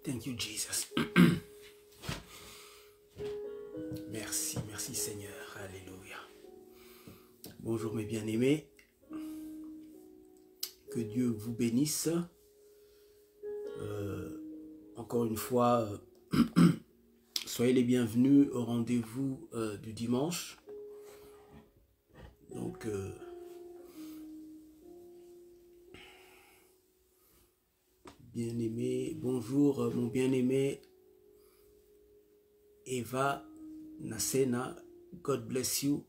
Thank you, Jesus. Merci, merci Seigneur. Alléluia. Bonjour mes bien-aimés. Que Dieu vous bénisse. Encore une fois, soyez les bienvenus au rendez-vous du dimanche. Donc, bien-aimé, bonjour mon bien-aimé Eva Nasena, God bless you.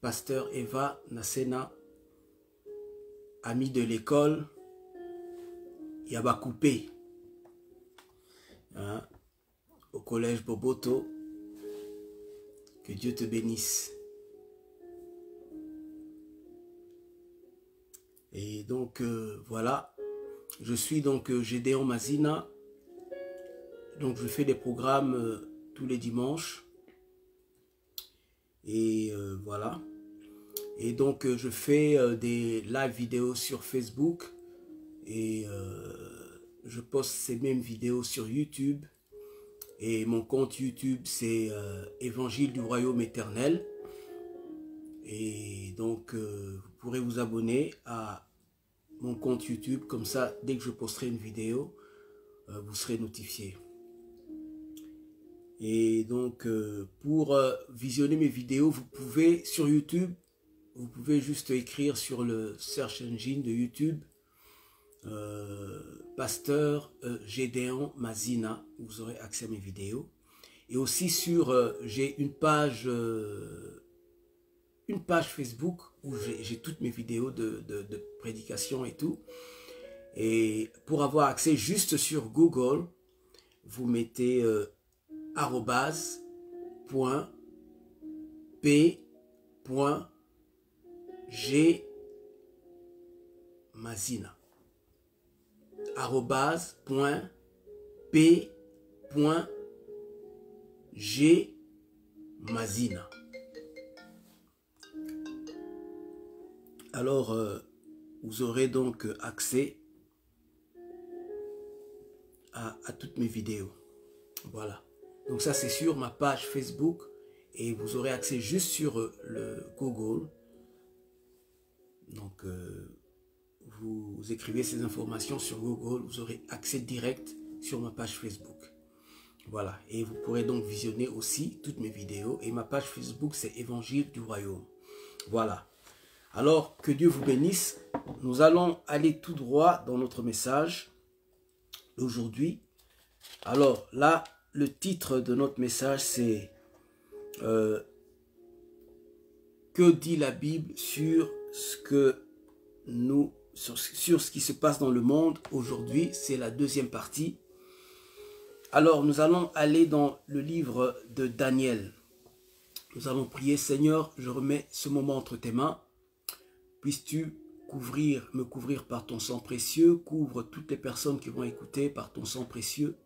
Pasteur Eva Nasena, ami de l'école, Yabakoupé, hein, au collège Boboto. Que Dieu te bénisse. Et donc, voilà. Je suis donc Gédéon Mazina. Donc, je fais des programmes tous les dimanches. Et voilà. Et donc, je fais des live vidéos sur Facebook. Et je poste ces mêmes vidéos sur YouTube. Et mon compte YouTube, c'est Évangile du Royaume Éternel. Et donc, vous pourrez vous abonner à mon compte YouTube. Comme ça, dès que je posterai une vidéo, vous serez notifié. Et donc, pour visionner mes vidéos, vous pouvez, sur YouTube, vous pouvez juste écrire sur le search engine de YouTube, Pasteur Gédéon Mazina, vous aurez accès à mes vidéos. Et aussi sur, j'ai une page Facebook où j'ai toutes mes vidéos de prédication et tout. Et pour avoir accès juste sur Google, vous mettez @p.g.mazina. @p.g.mazina. Alors, vous aurez donc accès à toutes mes vidéos. Voilà. Donc ça, c'est sur ma page Facebook. Et vous aurez accès juste sur le Google. Donc, vous écrivez ces informations sur Google. Vous aurez accès direct sur ma page Facebook. Voilà. Et vous pourrez donc visionner aussi toutes mes vidéos. Et ma page Facebook, c'est Évangile du Royaume. Voilà. Alors, que Dieu vous bénisse. Nous allons aller tout droit dans notre message d'aujourd'hui. Alors, là, le titre de notre message, c'est que dit la Bible sur ce qui se passe dans le monde aujourd'hui. C'est la deuxième partie. Alors, nous allons aller dans le livre de Daniel. Nous allons prier. Seigneur, je remets ce moment entre tes mains. Puisses-tu me couvrir par ton sang précieux, couvre toutes les personnes qui vont écouter par ton sang précieux.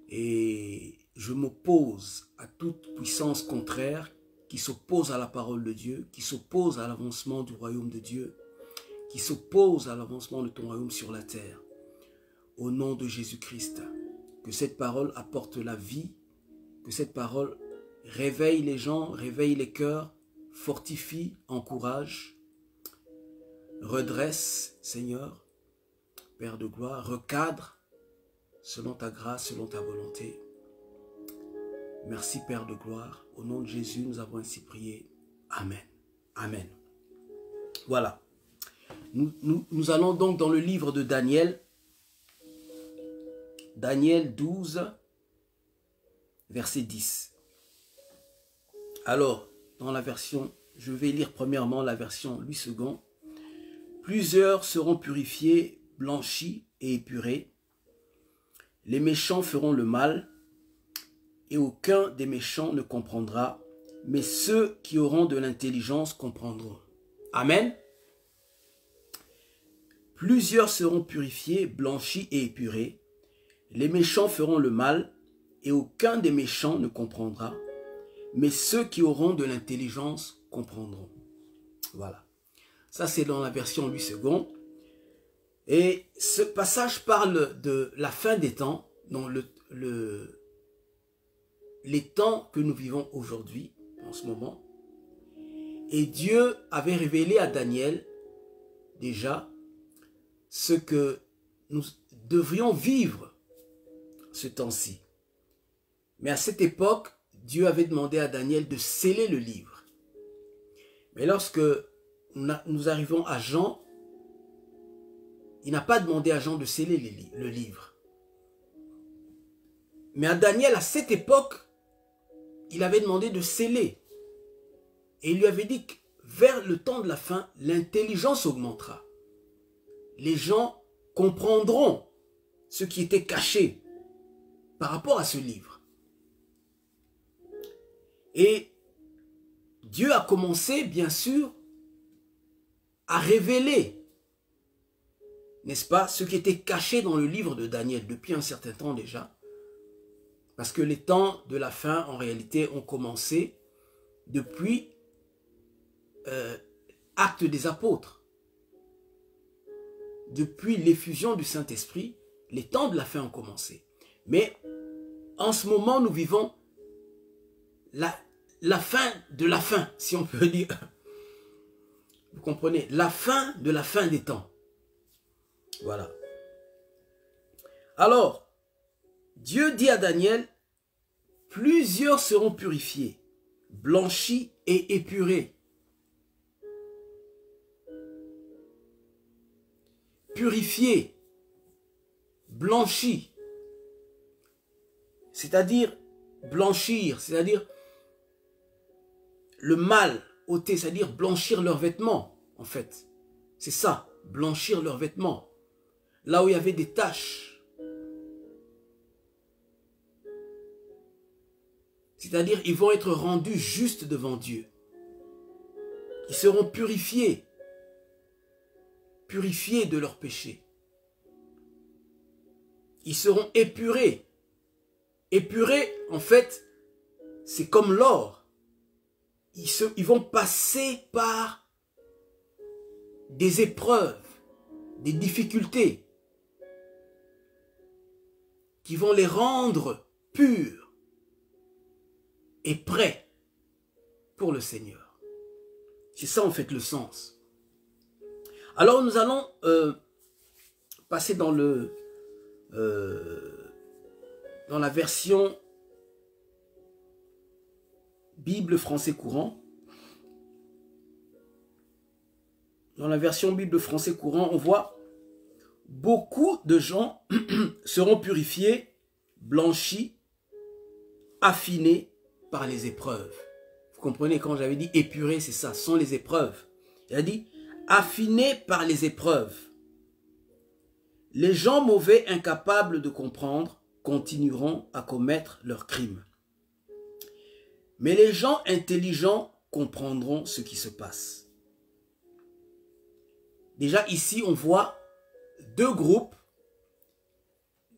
Et je m'oppose à toute puissance contraire qui s'oppose à la parole de Dieu, qui s'oppose à l'avancement du royaume de Dieu, qui s'oppose à l'avancement de ton royaume sur la terre. Au nom de Jésus-Christ, que cette parole apporte la vie, que cette parole réveille les gens, réveille les cœurs, fortifie, encourage, redresse, Seigneur, Père de gloire, recadre selon ta grâce, selon ta volonté. Merci Père de gloire. Au nom de Jésus, nous avons ainsi prié. Amen. Amen. Voilà. Nous allons donc dans le livre de Daniel. Daniel 12, verset 10. Alors, dans la version, je vais lire premièrement la version Louis II. Plusieurs seront purifiés, blanchis et épurés. Les méchants feront le mal, et aucun des méchants ne comprendra, mais ceux qui auront de l'intelligence comprendront. Amen. Plusieurs seront purifiés, blanchis et épurés. Les méchants feront le mal, et aucun des méchants ne comprendra, mais ceux qui auront de l'intelligence comprendront. Voilà. Ça, c'est dans la version Louis II. Et ce passage parle de la fin des temps, donc les temps que nous vivons aujourd'hui, en ce moment. Et Dieu avait révélé à Daniel, déjà, ce que nous devrions vivre ce temps-ci. Mais à cette époque, Dieu avait demandé à Daniel de sceller le livre. Mais lorsque nous arrivons à Jean, il n'a pas demandé à Jean de sceller le livre. Mais à Daniel, à cette époque, il avait demandé de sceller. Et il lui avait dit que vers le temps de la fin, l'intelligence augmentera. Les gens comprendront ce qui était caché par rapport à ce livre. Et Dieu a commencé, bien sûr, à révéler, n'est-ce pas, ce qui était caché dans le livre de Daniel depuis un certain temps déjà. Parce que les temps de la fin, en réalité, ont commencé depuis Actes des Apôtres. Depuis l'effusion du Saint-Esprit, les temps de la fin ont commencé. Mais en ce moment, nous vivons la fin de la fin, si on peut dire. Vous comprenez? La fin de la fin des temps. Voilà. Alors, Dieu dit à Daniel, plusieurs seront purifiés, blanchis et épurés. Purifiés, blanchis, c'est-à-dire blanchir, c'est-à-dire le mal ôter, c'est-à-dire blanchir leurs vêtements, en fait. C'est ça, blanchir leurs vêtements. Là où il y avait des taches. C'est-à-dire, ils vont être rendus justes devant Dieu. Ils seront purifiés. Purifiés de leurs péchés. Ils seront épurés. Épurés, en fait, c'est comme l'or. Ils vont passer par des épreuves, des difficultés qui vont les rendre purs et prêts pour le Seigneur. C'est ça en fait le sens. Alors nous allons passer dans la version Bible français courant. Dans la version Bible français courant, on voit beaucoup de gens seront purifiés, blanchis, affinés par les épreuves. Vous comprenez, quand j'avais dit épurés, c'est ça, ce sont les épreuves. Il a dit affinés par les épreuves. Les gens mauvais, incapables de comprendre, continueront à commettre leurs crimes. Mais les gens intelligents comprendront ce qui se passe. Déjà ici, on voit deux groupes.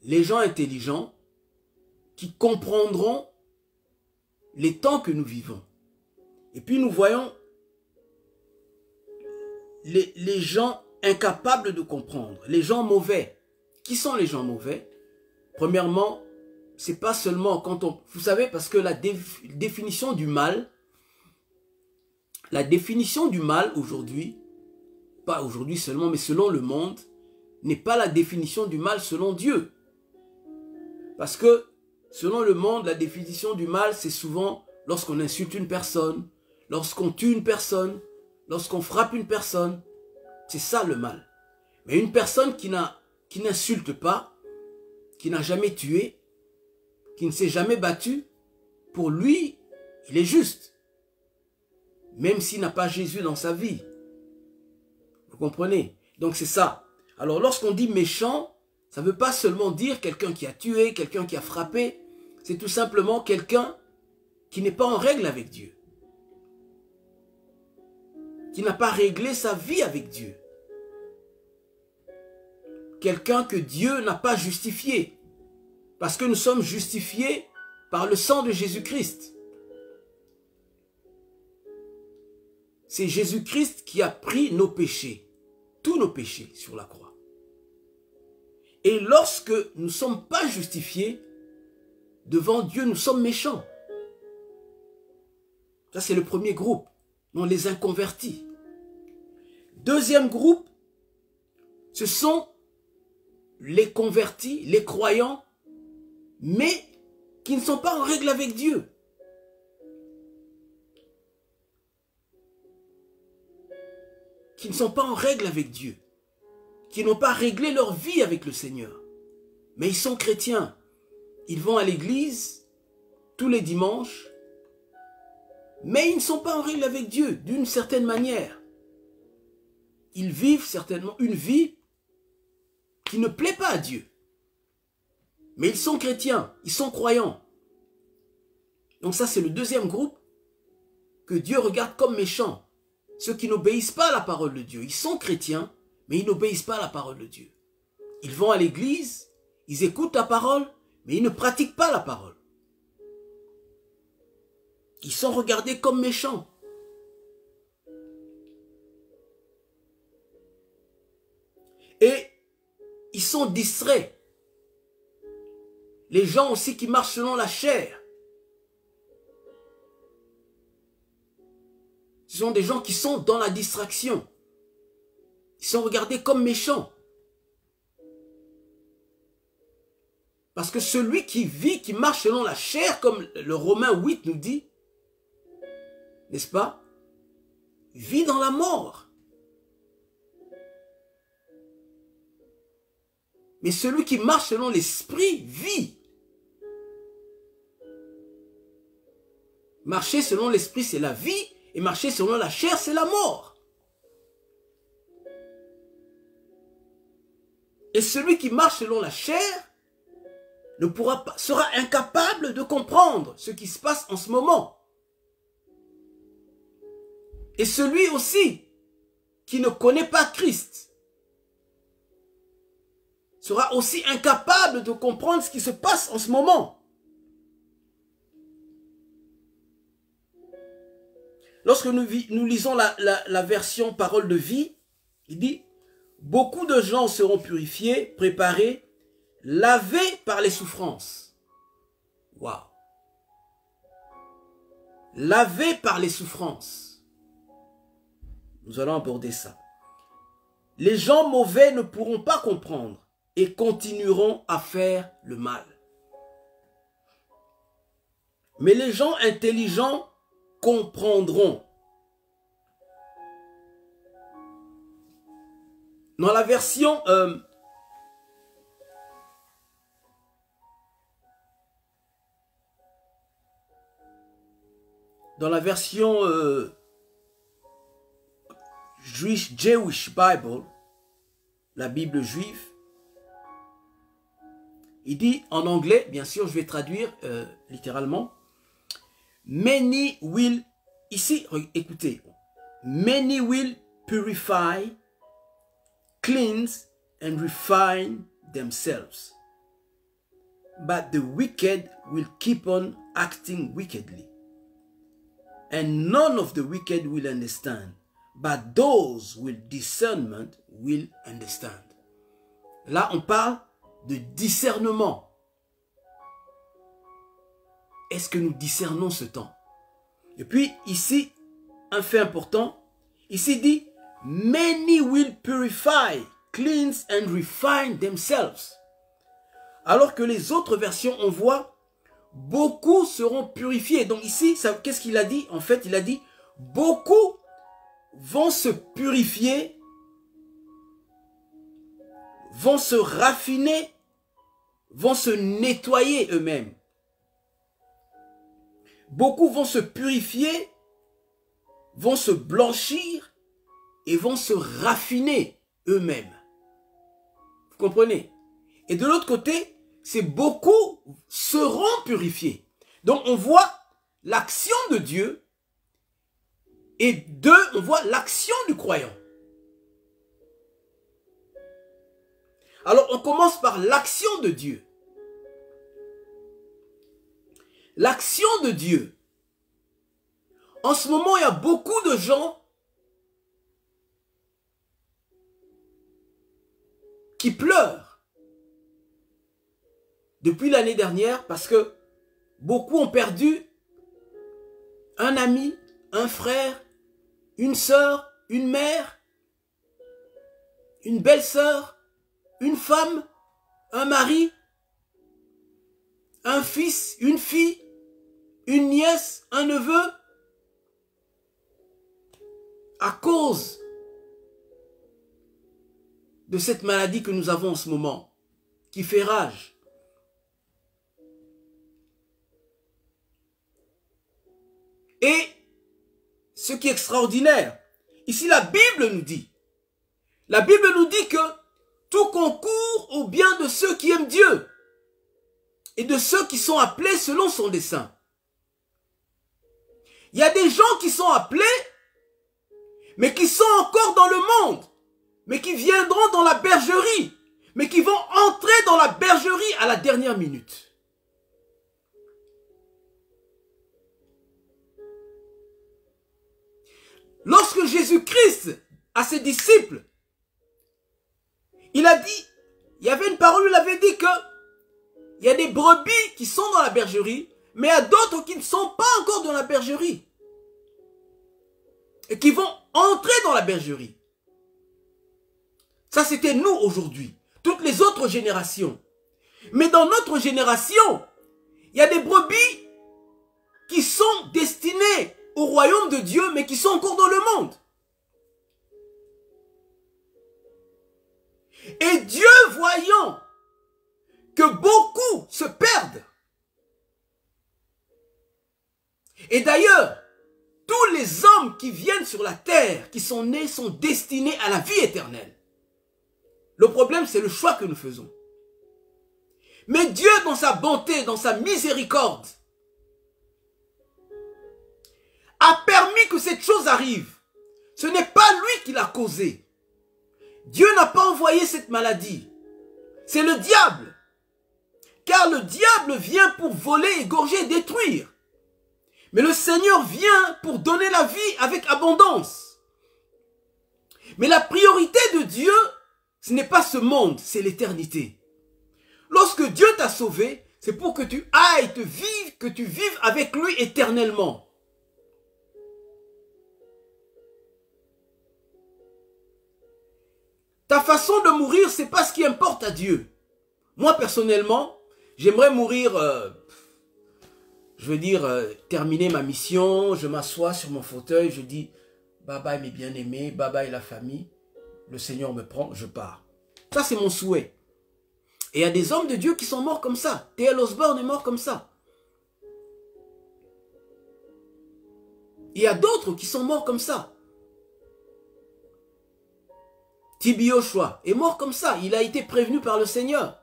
Les gens intelligents qui comprendront les temps que nous vivons. Et puis nous voyons les gens incapables de comprendre, les gens mauvais. Qui sont les gens mauvais? Premièrement, c'est pas seulement quand on... Vous savez, parce que la définition du mal aujourd'hui, pas aujourd'hui seulement, mais selon le monde, n'est pas la définition du mal selon Dieu. Parce que, selon le monde, la définition du mal, c'est souvent lorsqu'on insulte une personne, lorsqu'on tue une personne, lorsqu'on frappe une personne. C'est ça le mal. Mais une personne qui n'insulte pas, qui n'a jamais tué, qui ne s'est jamais battu, pour lui, il est juste. Même s'il n'a pas Jésus dans sa vie. Vous comprenez? Donc c'est ça. Alors lorsqu'on dit méchant, ça ne veut pas seulement dire quelqu'un qui a tué, quelqu'un qui a frappé. C'est tout simplement quelqu'un qui n'est pas en règle avec Dieu. Qui n'a pas réglé sa vie avec Dieu. Quelqu'un que Dieu n'a pas justifié. Parce que nous sommes justifiés par le sang de Jésus-Christ. C'est Jésus-Christ qui a pris nos péchés. Tous nos péchés sur la croix. Et lorsque nous ne sommes pas justifiés, devant Dieu, nous sommes méchants. Ça, c'est le premier groupe. Non, les inconvertis. Deuxième groupe, ce sont les convertis, les croyants, mais qui ne sont pas en règle avec Dieu. Qui ne sont pas en règle avec Dieu. Qui n'ont pas réglé leur vie avec le Seigneur. Mais ils sont chrétiens. Ils vont à l'église tous les dimanches, mais ils ne sont pas en règle avec Dieu d'une certaine manière. Ils vivent certainement une vie qui ne plaît pas à Dieu. Mais ils sont chrétiens, ils sont croyants. Donc ça, c'est le deuxième groupe que Dieu regarde comme méchants. Ceux qui n'obéissent pas à la parole de Dieu. Ils sont chrétiens, mais ils n'obéissent pas à la parole de Dieu. Ils vont à l'église, ils écoutent la parole, mais ils ne pratiquent pas la parole. Ils sont regardés comme méchants. Et ils sont distraits. Les gens aussi qui marchent selon la chair. Ce sont des gens qui sont dans la distraction. Ils sont regardés comme méchants. Parce que celui qui vit, qui marche selon la chair, comme le Romains 8 nous dit, n'est-ce pas, vit dans la mort. Mais celui qui marche selon l'esprit vit. Marcher selon l'esprit, c'est la vie, et marcher selon la chair, c'est la mort. Et celui qui marche selon la chair ne pourra pas, sera incapable de comprendre ce qui se passe en ce moment. Et celui aussi qui ne connaît pas Christ sera aussi incapable de comprendre ce qui se passe en ce moment. Lorsque nous lisons la version parole de vie, il dit « Beaucoup de gens seront purifiés, préparés, lavés par les souffrances. » Waouh! Lavés par les souffrances. Nous allons aborder ça. Les gens mauvais ne pourront pas comprendre et continueront à faire le mal. Mais les gens intelligents comprendront. Dans la version Jewish Bible, la Bible juive, il dit en anglais, bien sûr, je vais traduire littéralement, many will, ici, écoutez, many will purify, cleanse and refine themselves, but the wicked will keep on acting wickedly. And none of the wicked will understand, but those with discernment will understand. Là, on parle de discernement. Est-ce que nous discernons ce temps? Et puis, ici, un fait important, ici dit, many will purify, cleanse and refine themselves. Alors que les autres versions, on voit, beaucoup seront purifiés. Donc ici, qu'est-ce qu'il a dit? En fait, il a dit, beaucoup vont se purifier, vont se raffiner, vont se nettoyer eux-mêmes. Beaucoup vont se purifier, vont se blanchir et vont se raffiner eux-mêmes. Vous comprenez? Et de l'autre côté, c'est beaucoup seront purifiés. Donc on voit l'action de Dieu et on voit l'action du croyant. Alors on commence par l'action de Dieu. L'action de Dieu. En ce moment, il y a beaucoup de gens qui pleurent depuis l'année dernière parce que beaucoup ont perdu un ami, un frère, une sœur, une mère, une belle-sœur, une femme, un mari, un fils, une fille, une nièce, un neveu, à cause de cette maladie que nous avons en ce moment, qui fait rage. Et ce qui est extraordinaire, ici la Bible nous dit que tout concourt au bien de ceux qui aiment Dieu et de ceux qui sont appelés selon son dessein. Il y a des gens qui sont appelés, mais qui sont encore dans le monde, mais qui viendront dans la bergerie, mais qui vont entrer dans la bergerie à la dernière minute. Lorsque Jésus-Christ a ses disciples, il a dit, il y avait une parole où il avait dit que il y a des brebis qui sont dans la bergerie, mais il y a d'autres qui ne sont pas encore dans la bergerie et qui vont entrer dans la bergerie. Ça, c'était nous aujourd'hui, toutes les autres générations. Mais dans notre génération, il y a des brebis qui sont destinées au royaume de Dieu, mais qui sont encore dans le monde. Et Dieu, voyant que beaucoup se perdent, et d'ailleurs, tous les hommes qui viennent sur la terre, qui sont nés, sont destinés à la vie éternelle. Le problème, c'est le choix que nous faisons. Mais Dieu, dans sa bonté, dans sa miséricorde, a permis que cette chose arrive. Ce n'est pas lui qui l'a causé. Dieu n'a pas envoyé cette maladie. C'est le diable. Car le diable vient pour voler, égorger et détruire. Mais le Seigneur vient pour donner la vie avec abondance. Mais la priorité de Dieu, ce n'est pas ce monde, c'est l'éternité. Lorsque Dieu t'a sauvé, c'est pour que tu ailles te vivre, que tu vives avec lui éternellement. Ta façon de mourir, c'est pas ce qui importe à Dieu. Moi, personnellement, j'aimerais mourir, terminer ma mission, je m'assois sur mon fauteuil, je dis, bye bye mes bien-aimés, bye bye la famille, le Seigneur me prend, je pars. Ça, c'est mon souhait. Et il y a des hommes de Dieu qui sont morts comme ça. T.L. Osborne est mort comme ça. Il y a d'autres qui sont morts comme ça. T.B. Joshua est mort comme ça. Il a été prévenu par le Seigneur.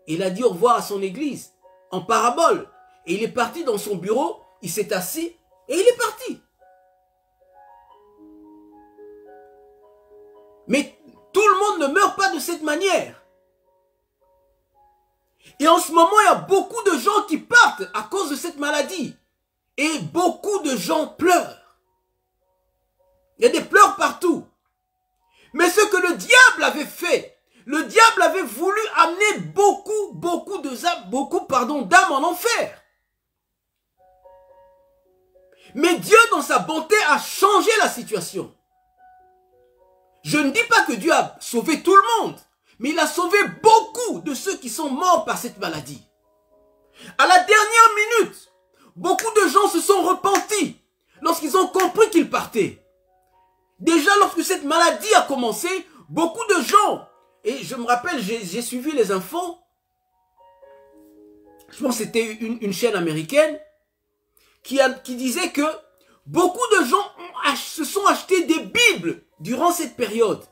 Il a dit au revoir à son église en parabole. Et il est parti dans son bureau, il s'est assis et il est parti. Mais tout le monde ne meurt pas de cette manière. Et en ce moment, il y a beaucoup de gens qui partent à cause de cette maladie. Et beaucoup de gens pleurent. Il y a des pleurs partout. Mais ce que le diable avait fait, le diable avait voulu amener beaucoup d'âmes en enfer. Mais Dieu, dans sa bonté, a changé la situation. Je ne dis pas que Dieu a sauvé tout le monde, mais il a sauvé beaucoup de ceux qui sont morts par cette maladie. À la dernière minute, beaucoup de gens se sont repentis lorsqu'ils ont compris qu'ils partaient. Déjà, lorsque cette maladie a commencé, beaucoup de gens, et je me rappelle, j'ai suivi les infos, je pense que c'était une chaîne américaine, qui disait que beaucoup de gens se sont achetés des Bibles durant cette période.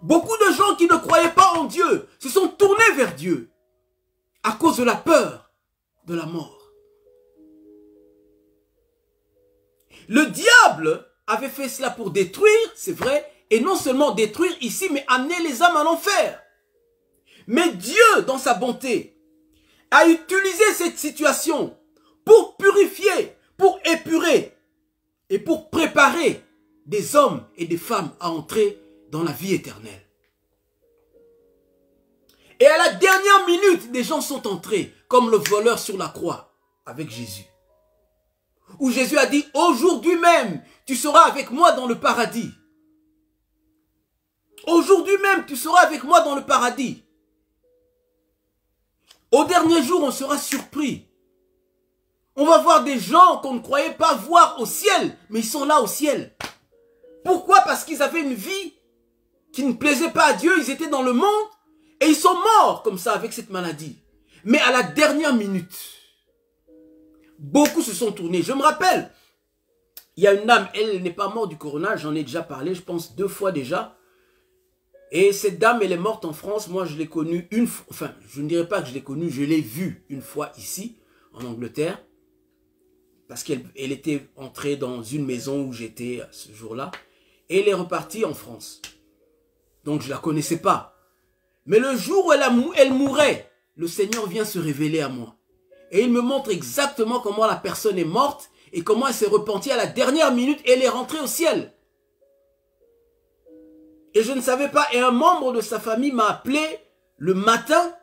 Beaucoup de gens qui ne croyaient pas en Dieu se sont tournés vers Dieu à cause de la peur de la mort. Le diable avait fait cela pour détruire, c'est vrai, et non seulement détruire ici, mais amener les âmes en enfer. Mais Dieu, dans sa bonté, a utilisé cette situation pour purifier, pour épurer et pour préparer des hommes et des femmes à entrer dans la vie éternelle. Et à la dernière minute, des gens sont entrés, comme le voleur sur la croix, avec Jésus. Où Jésus a dit, aujourd'hui même, tu seras avec moi dans le paradis. Aujourd'hui même, tu seras avec moi dans le paradis. Au dernier jour, on sera surpris. On va voir des gens qu'on ne croyait pas voir au ciel, mais ils sont là au ciel. Pourquoi? Parce qu'ils avaient une vie qui ne plaisait pas à Dieu, ils étaient dans le monde, et ils sont morts comme ça avec cette maladie. Mais à la dernière minute, beaucoup se sont tournés. Je me rappelle, il y a une dame, elle n'est pas morte du corona, j'en ai déjà parlé, je pense 2 fois déjà. Et cette dame, elle est morte en France. Moi, je l'ai connue une fois. Enfin, je ne dirais pas que je l'ai connue, je l'ai vue une fois ici, en Angleterre. Parce qu'elle était entrée dans une maison où j'étais ce jour-là. Et elle est repartie en France. Donc, je ne la connaissais pas. Mais le jour où elle mourait, le Seigneur vient se révéler à moi. Et il me montre exactement comment la personne est morte et comment elle s'est repentie à la dernière minute et elle est rentrée au ciel. Et je ne savais pas, et un membre de sa famille m'a appelé le matin,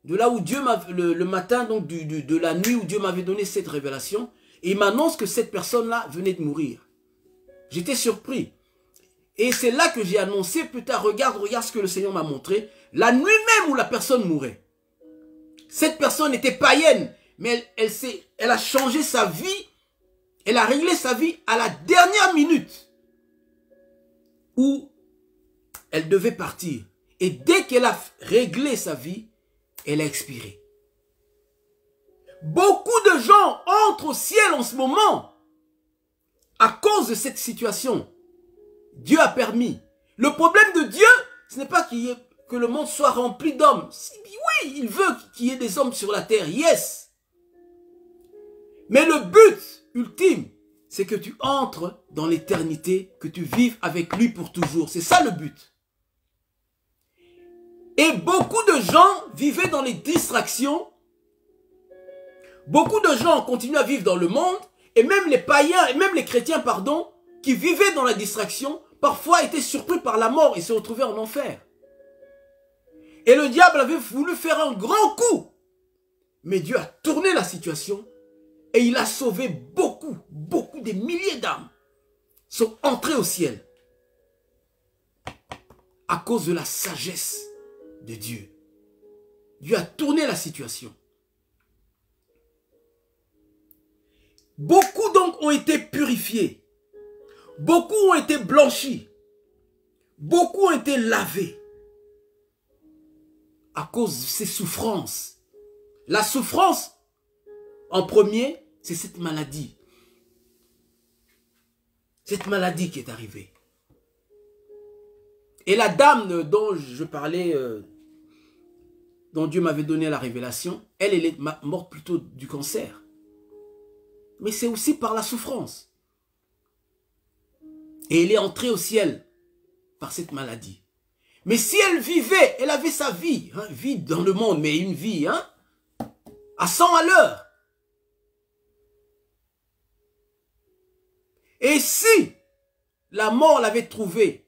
de là où Dieu m'a, le matin donc de la nuit où Dieu m'avait donné cette révélation, et il m'annonce que cette personne-là venait de mourir. J'étais surpris. Et c'est là que j'ai annoncé, plus tard, regarde ce que le Seigneur m'a montré, la nuit même où la personne mourait. Cette personne était païenne, mais elle a changé sa vie, elle a réglé sa vie à la dernière minute où elle devait partir. Et dès qu'elle a réglé sa vie, elle a expiré. Beaucoup de gens entrent au ciel en ce moment à cause de cette situation. Dieu a permis. Le problème de Dieu, ce n'est pas que le monde soit rempli d'hommes. Oui, il veut qu'il y ait des hommes sur la terre, yes. Mais le but ultime, c'est que tu entres dans l'éternité, que tu vives avec lui pour toujours. C'est ça le but. Et beaucoup de gens vivaient dans les distractions. Beaucoup de gens continuent à vivre dans le monde. Et même les païens, et même les chrétiens, pardon, qui vivaient dans la distraction, parfois étaient surpris par la mort et se retrouvaient en enfer. Et le diable avait voulu faire un grand coup. Mais Dieu a tourné la situation et il a sauvé beaucoup, des milliers d'âmes sont entrées au ciel à cause de la sagesse de Dieu. Dieu a tourné la situation. Beaucoup donc ont été purifiés. Beaucoup ont été blanchis. Beaucoup ont été lavés. À cause de ces souffrances. La souffrance, en premier, c'est cette maladie. Cette maladie qui est arrivée. Et la dame dont je parlais, dont Dieu m'avait donné la révélation, elle est morte plutôt du cancer. Mais c'est aussi par la souffrance. Et elle est entrée au ciel par cette maladie. Mais si elle vivait, elle avait sa vie, hein, vie dans le monde, mais une vie hein, à 100 à l'heure. Et si la mort l'avait trouvée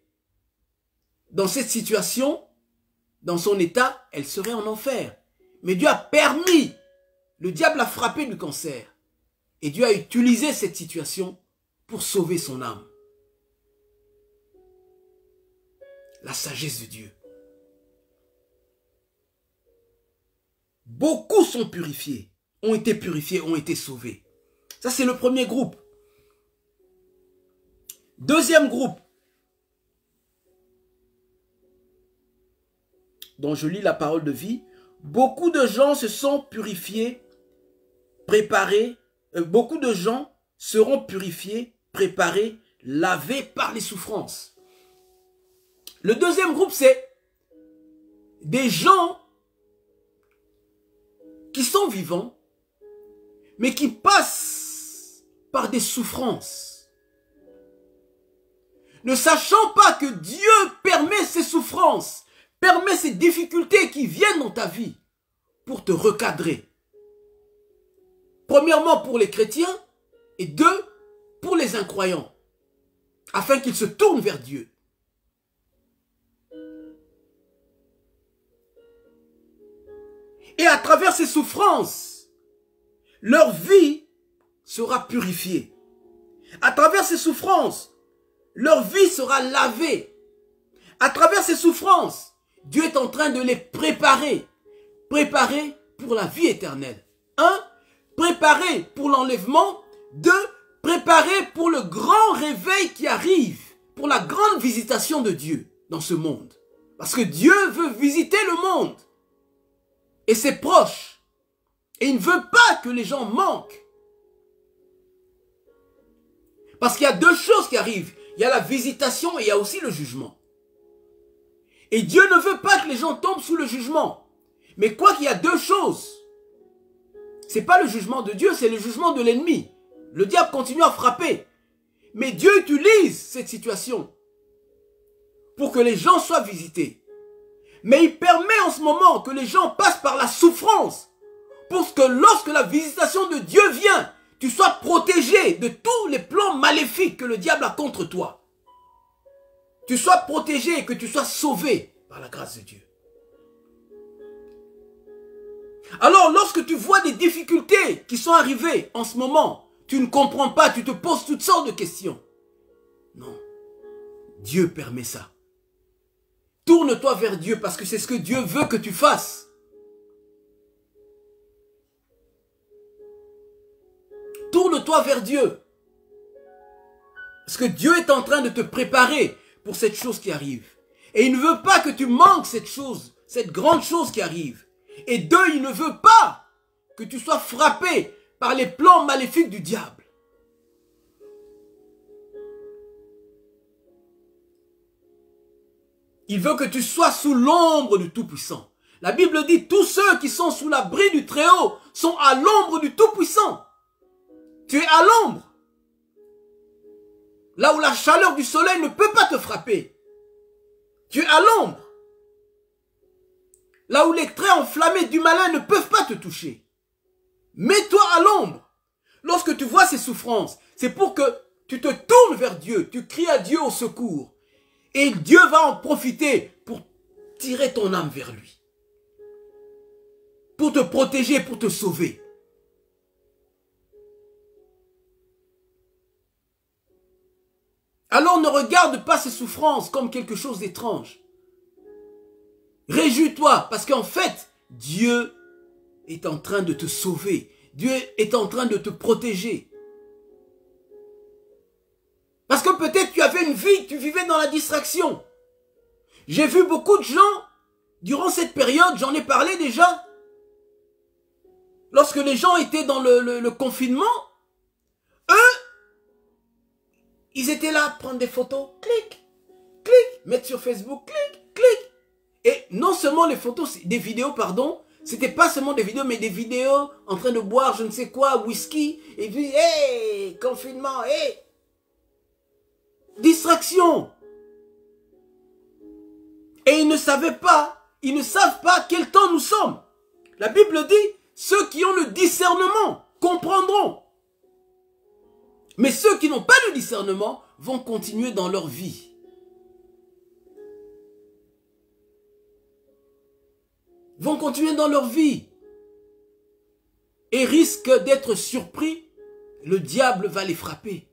dans cette situation, dans son état, elle serait en enfer. Mais Dieu a permis, le diable a frappé du cancer. Et Dieu a utilisé cette situation pour sauver son âme. La sagesse de Dieu. Beaucoup sont purifiés, ont été sauvés. Ça, c'est le premier groupe. Deuxième groupe, dont je lis la parole de vie, beaucoup de gens se sont purifiés, préparés, beaucoup de gens seront purifiés, préparés, lavés par les souffrances. Le deuxième groupe, c'est des gens qui sont vivants, mais qui passent par des souffrances. Ne sachant pas que Dieu permet ces souffrances, permet ces difficultés qui viennent dans ta vie pour te recadrer. Premièrement pour les chrétiens et deux, pour les incroyants, afin qu'ils se tournent vers Dieu. Et à travers ces souffrances, leur vie sera purifiée. À travers ces souffrances, leur vie sera lavée. À travers ces souffrances, Dieu est en train de les préparer. Préparer pour la vie éternelle. 1. Préparer pour l'enlèvement. 2. Préparer pour le grand réveil qui arrive. Pour la grande visitation de Dieu dans ce monde. Parce que Dieu veut visiter le monde. Et c'est proche. Et il ne veut pas que les gens manquent. Parce qu'il y a deux choses qui arrivent. Il y a la visitation et il y a aussi le jugement. Et Dieu ne veut pas que les gens tombent sous le jugement. Mais quoi qu'il y a deux choses. Ce n'est pas le jugement de Dieu, c'est le jugement de l'ennemi. Le diable continue à frapper. Mais Dieu utilise cette situation pour que les gens soient visités. Mais il permet en ce moment que les gens passent par la souffrance pour que lorsque la visitation de Dieu vient, tu sois protégé de tous les plans maléfiques que le diable a contre toi. Tu sois protégé et que tu sois sauvé par la grâce de Dieu. Alors, lorsque tu vois des difficultés qui sont arrivées en ce moment, tu ne comprends pas, tu te poses toutes sortes de questions. Non, Dieu permet ça. Tourne-toi vers Dieu parce que c'est ce que Dieu veut que tu fasses. Tourne-toi vers Dieu. Parce que Dieu est en train de te préparer pour cette chose qui arrive. Et il ne veut pas que tu manques cette chose, cette grande chose qui arrive. Et 2, il ne veut pas que tu sois frappé par les plans maléfiques du diable. Il veut que tu sois sous l'ombre du Tout-Puissant. La Bible dit, tous ceux qui sont sous l'abri du Très-Haut sont à l'ombre du Tout-Puissant. Tu es à l'ombre. Là où la chaleur du soleil ne peut pas te frapper. Tu es à l'ombre. Là où les traits enflammés du malin ne peuvent pas te toucher. Mets-toi à l'ombre. Lorsque tu vois ces souffrances, c'est pour que tu te tournes vers Dieu. Tu cries à Dieu au secours. Et Dieu va en profiter pour tirer ton âme vers lui. Pour te protéger, pour te sauver. Alors ne regarde pas ces souffrances comme quelque chose d'étrange. Réjouis-toi parce qu'en fait, Dieu est en train de te sauver. Dieu est en train de te protéger. Parce que peut-être tu avais une vie, tu vivais dans la distraction. J'ai vu beaucoup de gens, durant cette période, j'en ai parlé déjà. Lorsque les gens étaient dans le confinement, eux, ils étaient là à prendre des photos, clic, clic, mettre sur Facebook, clic, clic. Et non seulement les photos, des vidéos, pardon, c'était pas seulement des vidéos, mais des vidéos en train de boire je ne sais quoi, whisky, et puis, hey, confinement, hey. Distraction. Et ils ne savaient pas, ils ne savent pas quel temps nous sommes. La Bible dit, ceux qui ont le discernement comprendront. Mais ceux qui n'ont pas le discernement vont continuer dans leur vie. Vont continuer dans leur vie. Et risquent d'être surpris. Le diable va les frapper.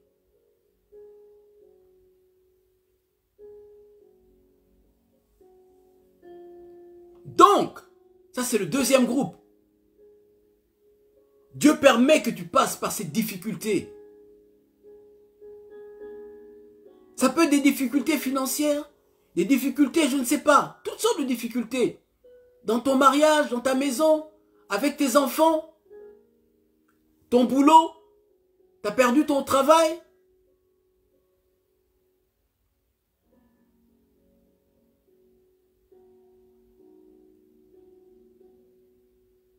Donc, ça c'est le deuxième groupe. Dieu permet que tu passes par ces difficultés. Ça peut être des difficultés financières, des difficultés, je ne sais pas, toutes sortes de difficultés. Dans ton mariage, dans ta maison, avec tes enfants, ton boulot, tu as perdu ton travail.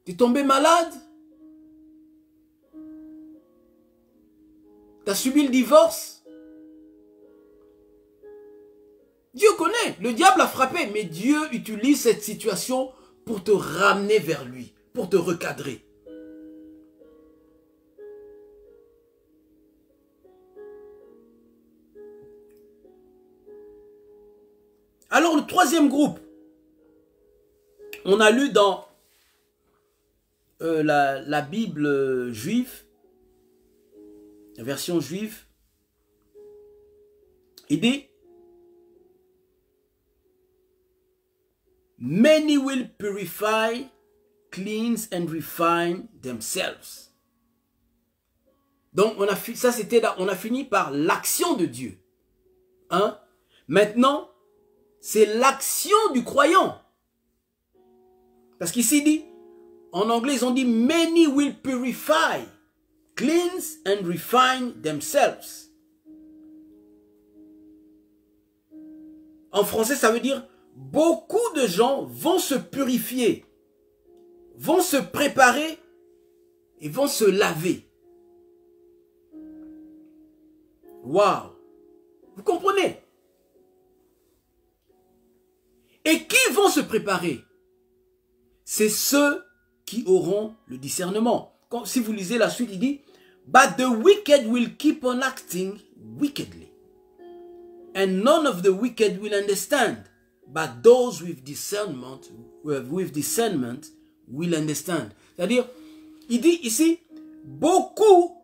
Tu es tombé malade. Tu as subi le divorce. Dieu connaît, le diable a frappé, mais Dieu utilise cette situation pour te ramener vers lui, pour te recadrer. Alors le troisième groupe, on a lu dans la Bible juive, la version juive, il dit, many will purify, cleanse and refine themselves. Donc, ça c'était là, on a fini par l'action de Dieu. Hein? Maintenant, c'est l'action du croyant. Parce qu'ici, il dit, en anglais, ils ont dit, many will purify, cleanse and refine themselves. En français, ça veut dire, beaucoup de gens vont se purifier, vont se préparer et vont se laver. Waouh! Vous comprenez? Et qui vont se préparer? C'est ceux qui auront le discernement. Si vous lisez la suite, il dit, but the wicked will keep on acting wickedly. And none of the wicked will understand. But those with discernment will understand. C'est-à-dire, il dit ici, beaucoup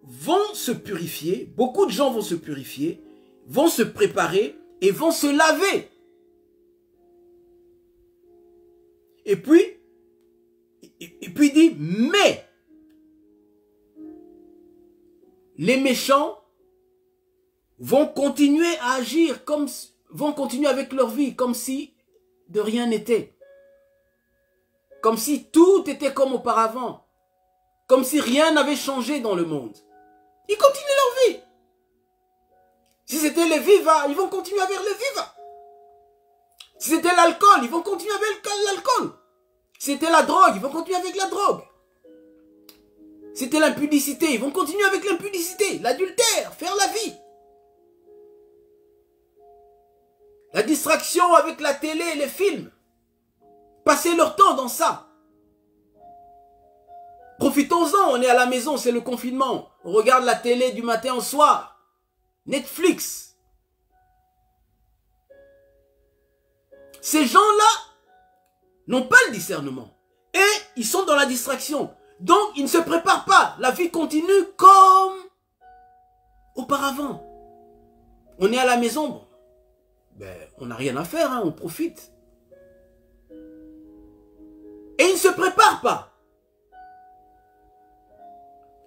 vont se purifier, beaucoup de gens vont se purifier, vont se préparer et vont se laver. Et puis il dit, mais les méchants vont continuer à agir, vont continuer avec leur vie, comme si de rien n'était. Comme si tout était comme auparavant. Comme si rien n'avait changé dans le monde. Ils continuent leur vie. Si c'était les vivas, ils vont continuer avec les vivas. Si c'était l'alcool, ils vont continuer avec l'alcool. Si c'était la drogue, ils vont continuer avec la drogue. Si c'était l'impudicité, ils vont continuer avec l'impudicité, l'adultère, faire la vie. La distraction avec la télé et les films. Passer leur temps dans ça. Profitons-en, on est à la maison, c'est le confinement. On regarde la télé du matin au soir. Netflix. Ces gens-là n'ont pas le discernement. Et ils sont dans la distraction. Donc, ils ne se préparent pas. La vie continue comme auparavant. On est à la maison, bon, ben, on n'a rien à faire, hein, on profite. Et ils ne se préparent pas.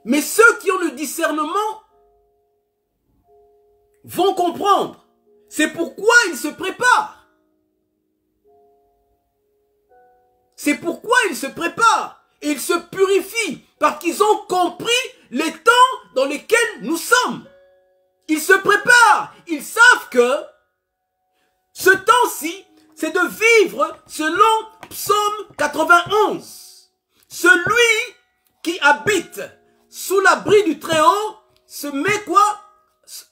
Mais ceux qui ont le discernement vont comprendre. C'est pourquoi ils se préparent. C'est pourquoi ils se préparent. Et ils se purifient. Parce qu'ils ont compris les temps dans lesquels nous sommes. Ils se préparent. Ils savent que ce temps-ci, c'est de vivre selon Psaume 91. Celui qui habite sous l'abri du Très-Haut se met quoi?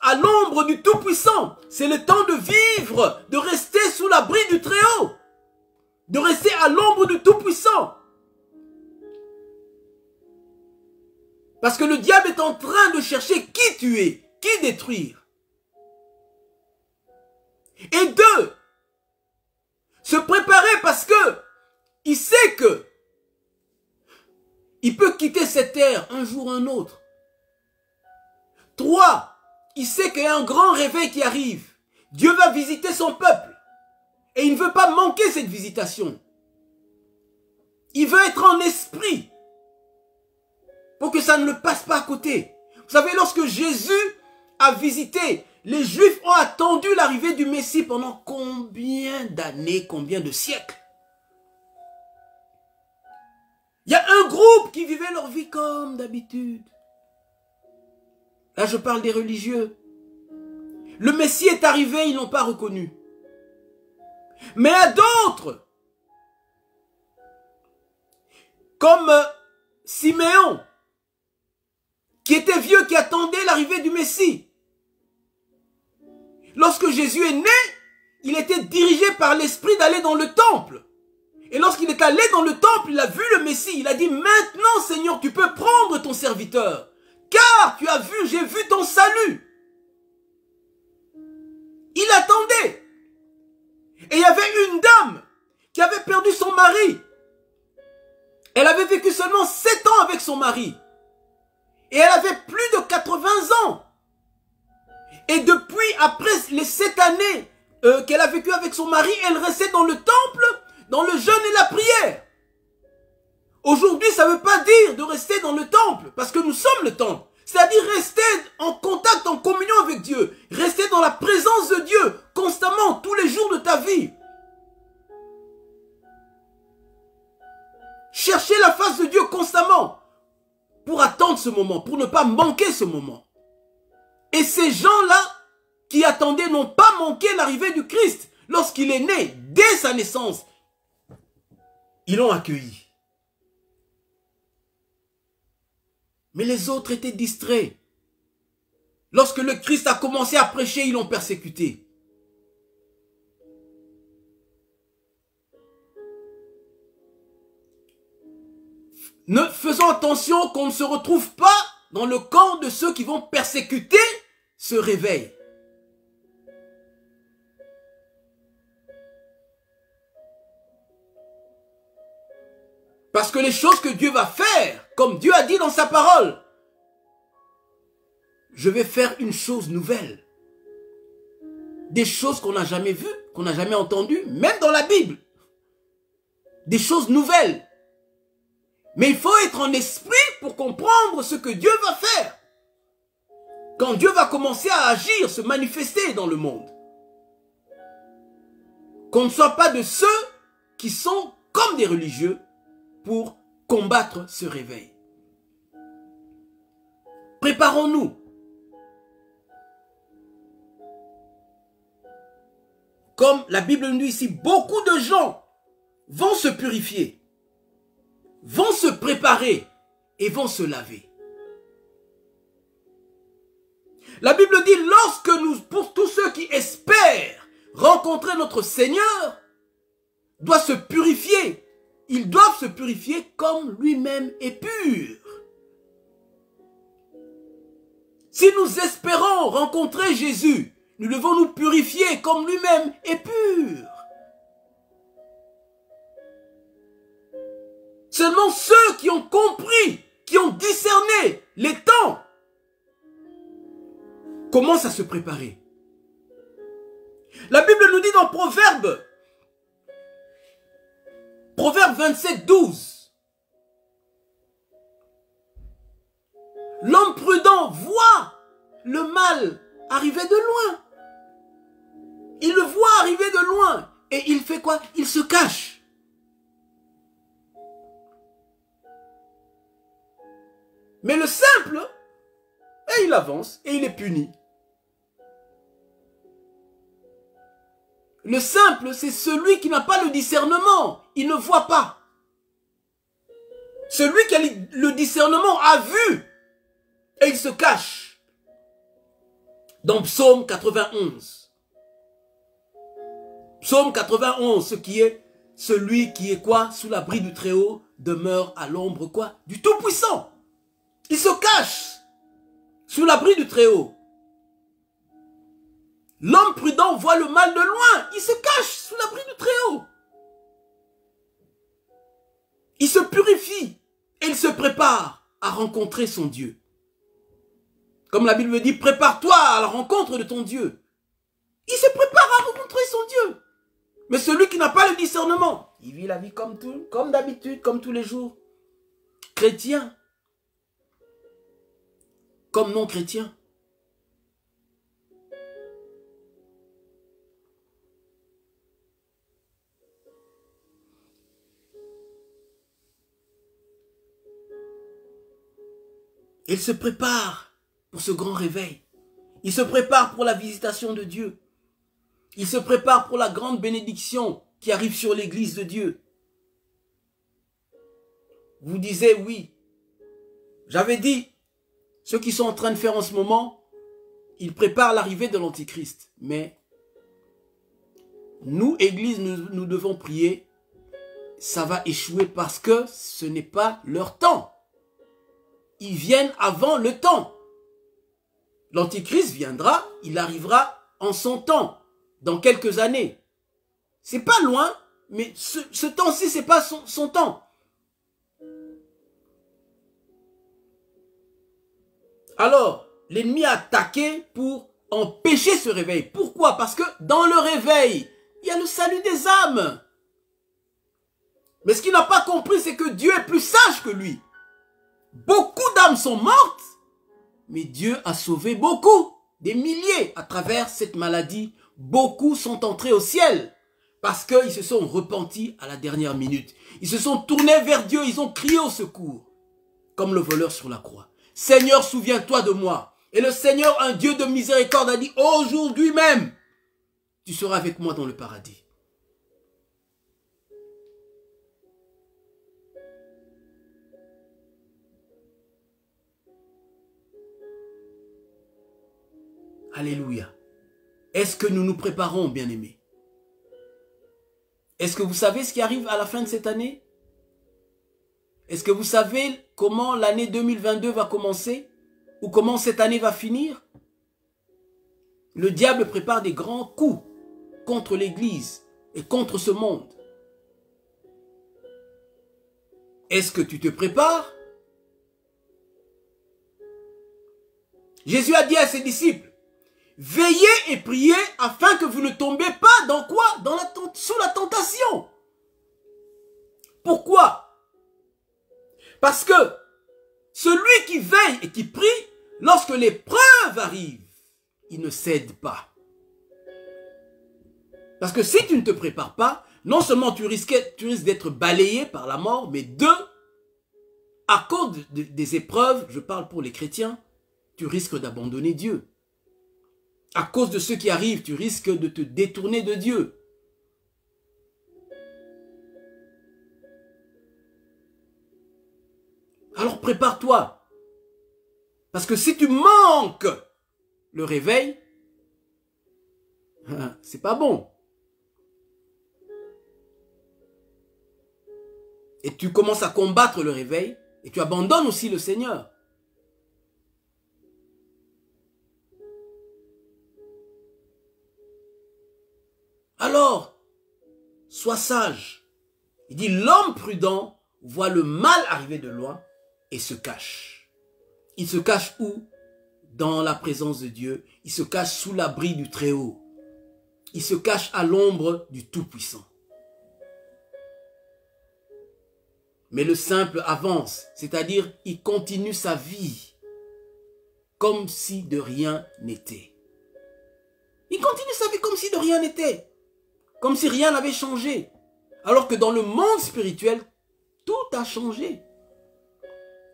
À l'ombre du Tout-Puissant. C'est le temps de vivre, de rester sous l'abri du Très-Haut. De rester à l'ombre du Tout-Puissant. Parce que le diable est en train de chercher qui tuer, qui détruire. Et deux, se préparer parce que il sait que il peut quitter cette terre un jour ou un autre. 3, il sait qu'il y a un grand réveil qui arrive. Dieu va visiter son peuple. Et il ne veut pas manquer cette visitation. Il veut être en esprit. Pour que ça ne le passe pas à côté. Vous savez, lorsque Jésus a visité, les Juifs ont attendu l'arrivée du Messie pendant combien d'années, combien de siècles? Il y a un groupe qui vivait leur vie comme d'habitude. Là, je parle des religieux. Le Messie est arrivé, ils ne l'ont pas reconnu. Mais à d'autres, comme Siméon, qui était vieux, qui attendait l'arrivée du Messie. Lorsque Jésus est né, il était dirigé par l'Esprit d'aller dans le temple. Et lorsqu'il est allé dans le temple, il a vu le Messie. Il a dit, maintenant Seigneur, tu peux prendre ton serviteur. Car tu as vu, j'ai vu ton salut. Il attendait. Et il y avait une dame qui avait perdu son mari. Elle avait vécu seulement 7 ans avec son mari. Et elle avait plus de 80 ans. Et depuis, après les 7 années qu'elle a vécu avec son mari, elle restait dans le temple, dans le jeûne et la prière. Aujourd'hui, ça ne veut pas dire de rester dans le temple, parce que nous sommes le temple. C'est-à-dire rester en contact, en communion avec Dieu. Rester dans la présence de Dieu, constamment, tous les jours de ta vie. Chercher la face de Dieu constamment, pour attendre ce moment, pour ne pas manquer ce moment. Et ces gens-là, qui attendaient, n'ont pas manqué l'arrivée du Christ. Lorsqu'il est né, dès sa naissance, ils l'ont accueilli. Mais les autres étaient distraits. Lorsque le Christ a commencé à prêcher, ils l'ont persécuté. Faisons attention qu'on ne se retrouve pas dans le camp de ceux qui vont persécuter ce réveil. Parce que les choses que Dieu va faire, comme Dieu a dit dans sa parole, je vais faire une chose nouvelle. Des choses qu'on n'a jamais vues, qu'on n'a jamais entendues, même dans la Bible. Des choses nouvelles. Mais il faut être en esprit pour comprendre ce que Dieu va faire. Quand Dieu va commencer à agir, se manifester dans le monde. Qu'on ne soit pas de ceux qui sont comme des religieux pour combattre ce réveil. Préparons-nous. Comme la Bible nous dit ici, beaucoup de gens vont se purifier, vont se préparer et vont se laver. La Bible dit, lorsque nous, pour tous ceux qui espèrent rencontrer notre Seigneur, doivent se purifier. Ils doivent se purifier comme lui-même est pur. Si nous espérons rencontrer Jésus, nous devons nous purifier comme lui-même est pur. Seulement ceux qui ont compris, qui ont discerné les temps, commencent à se préparer. La Bible nous dit dans Proverbe 27, 12. L'homme prudent voit le mal arriver de loin. Il le voit arriver de loin. Et il fait quoi? Il se cache. Mais le simple, et il avance et il est puni. Le simple, c'est celui qui n'a pas le discernement. Il ne voit pas. Celui qui a le discernement a vu. Et il se cache. Dans Psaume 91. Psaume 91, ce qui est celui qui est quoi? Sous l'abri du Très-Haut, demeure à l'ombre quoi? Du Tout-Puissant. Il se cache. Sous l'abri du Très-Haut. L'homme prudent voit le mal de loin. Il se cache sous l'abri du Très-Haut. Il se purifie et il se prépare à rencontrer son Dieu. Comme la Bible dit, prépare-toi à la rencontre de ton Dieu. Il se prépare à rencontrer son Dieu. Mais celui qui n'a pas le discernement, il vit la vie comme d'habitude, comme tous les jours. Chrétien, comme non chrétien. Il se prépare pour ce grand réveil. Il se prépare pour la visitation de Dieu. Il se prépare pour la grande bénédiction qui arrive sur l'église de Dieu. Vous disiez oui. J'avais dit, ceux qui sont en train de faire en ce moment, ils préparent l'arrivée de l'Antichrist. Mais nous, église, nous devons prier. Ça va échouer parce que ce n'est pas leur temps. Ils viennent avant le temps. L'Antichrist viendra, il arrivera en son temps, dans quelques années. C'est pas loin, mais ce temps-ci, c'est pas son temps. Alors, l'ennemi a attaqué pour empêcher ce réveil. Pourquoi? Parce que dans le réveil, il y a le salut des âmes. Mais ce qu'il n'a pas compris, c'est que Dieu est plus sage que lui. Beaucoup d'âmes sont mortes, mais Dieu a sauvé beaucoup, des milliers à travers cette maladie. Beaucoup sont entrés au ciel parce qu'ils se sont repentis à la dernière minute. Ils se sont tournés vers Dieu, ils ont crié au secours, comme le voleur sur la croix. Seigneur, souviens-toi de moi. Et le Seigneur, un Dieu de miséricorde, a dit, aujourd'hui même, tu seras avec moi dans le paradis. Alléluia. Est-ce que nous nous préparons, bien-aimés? Est-ce que vous savez ce qui arrive à la fin de cette année? Est-ce que vous savez comment l'année 2022 va commencer? Ou comment cette année va finir? Le diable prépare des grands coups contre l'Église et contre ce monde. Est-ce que tu te prépares? Jésus a dit à ses disciples, veillez et priez afin que vous ne tombiez pas dans quoi? Sous la tentation. Pourquoi? Parce que celui qui veille et qui prie, lorsque l'épreuve arrive, il ne cède pas. Parce que si tu ne te prépares pas, non seulement tu risques d'être balayé par la mort, mais à cause des épreuves, je parle pour les chrétiens, tu risques d'abandonner Dieu. À cause de ce qui arrive, tu risques de te détourner de Dieu. Alors prépare-toi. Parce que si tu manques le réveil, c'est pas bon. Et tu commences à combattre le réveil et tu abandonnes aussi le Seigneur. Alors, sois sage. Il dit, l'homme prudent voit le mal arriver de loin et se cache. Il se cache où? Dans la présence de Dieu. Il se cache sous l'abri du Très-Haut. Il se cache à l'ombre du Tout-Puissant. Mais le simple avance, c'est-à-dire il continue sa vie comme si de rien n'était. Il continue sa vie comme si de rien n'était. Comme si rien n'avait changé. Alors que dans le monde spirituel, tout a changé.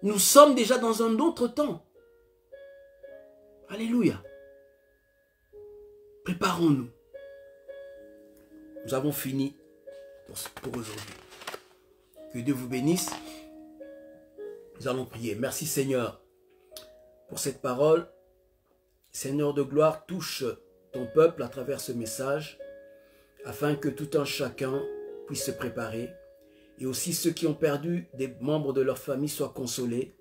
Nous sommes déjà dans un autre temps. Alléluia. Préparons-nous. Nous avons fini pour aujourd'hui. Que Dieu vous bénisse. Nous allons prier. Merci Seigneur pour cette parole. Seigneur de gloire, touche ton peuple à travers ce message, afin que tout un chacun puisse se préparer. Et aussi ceux qui ont perdu des membres de leur famille soient consolés.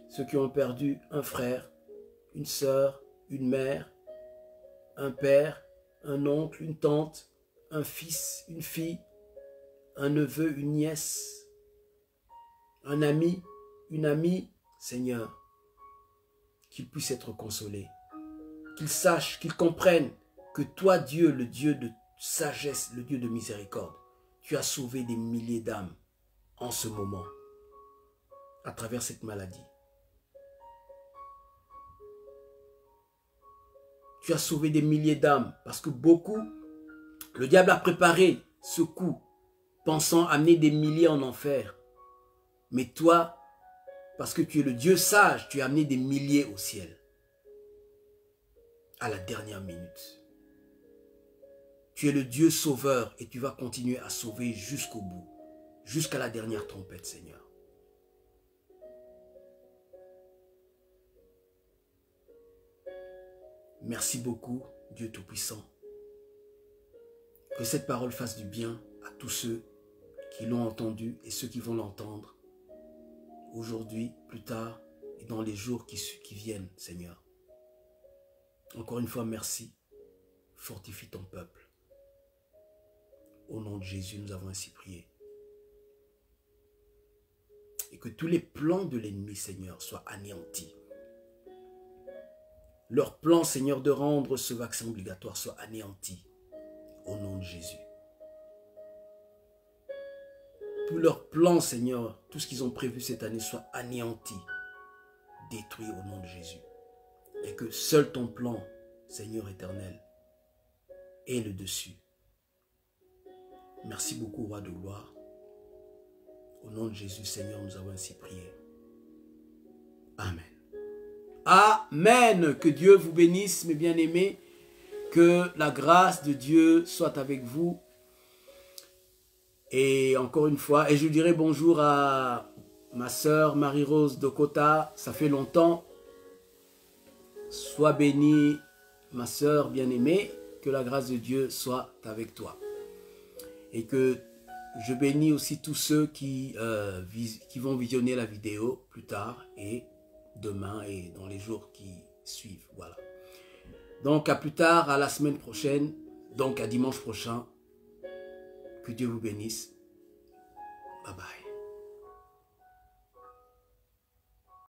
Ceux qui ont perdu un frère, une sœur, une mère, un père, un oncle, une tante, un fils, une fille, un neveu, une nièce, un ami, une amie, Seigneur, qu'ils puissent être consolés. Qu'ils sachent, qu'ils comprennent que toi, Dieu, le Dieu de sagesse, le Dieu de miséricorde, tu as sauvé des milliers d'âmes en ce moment, à travers cette maladie. Tu as sauvé des milliers d'âmes parce que beaucoup, le diable a préparé ce coup, pensant amener des milliers en enfer. Mais toi, parce que tu es le Dieu sage, tu as amené des milliers au ciel. À la dernière minute. Tu es le Dieu sauveur et tu vas continuer à sauver jusqu'au bout. Jusqu'à la dernière trompette, Seigneur. Merci beaucoup, Dieu Tout-Puissant. Que cette parole fasse du bien à tous ceux qui l'ont entendu et ceux qui vont l'entendre aujourd'hui, plus tard et dans les jours qui viennent, Seigneur. Encore une fois, merci. Fortifie ton peuple. Au nom de Jésus, nous avons ainsi prié. Et que tous les plans de l'ennemi, Seigneur, soient anéantis. leur plan, Seigneur, de rendre ce vaccin obligatoire soit anéanti au nom de Jésus. Tout leur plan, Seigneur, tout ce qu'ils ont prévu cette année soit anéanti, détruit au nom de Jésus. Et que seul ton plan, Seigneur éternel, ait le dessus. Merci beaucoup, Roi de gloire. Au nom de Jésus, Seigneur, nous avons ainsi prié. Amen. Amen. Que Dieu vous bénisse, mes bien-aimés. Que la grâce de Dieu soit avec vous. Et encore une fois, et je dirai bonjour à ma sœur Marie-Rose Dokota. Ça fait longtemps. Sois bénie, ma sœur bien-aimée. Que la grâce de Dieu soit avec toi. Et que je bénis aussi tous ceux qui vont visionner la vidéo plus tard et demain et dans les jours qui suivent. Voilà. Donc à plus tard, à la semaine prochaine, donc à dimanche prochain. Que Dieu vous bénisse. Bye bye.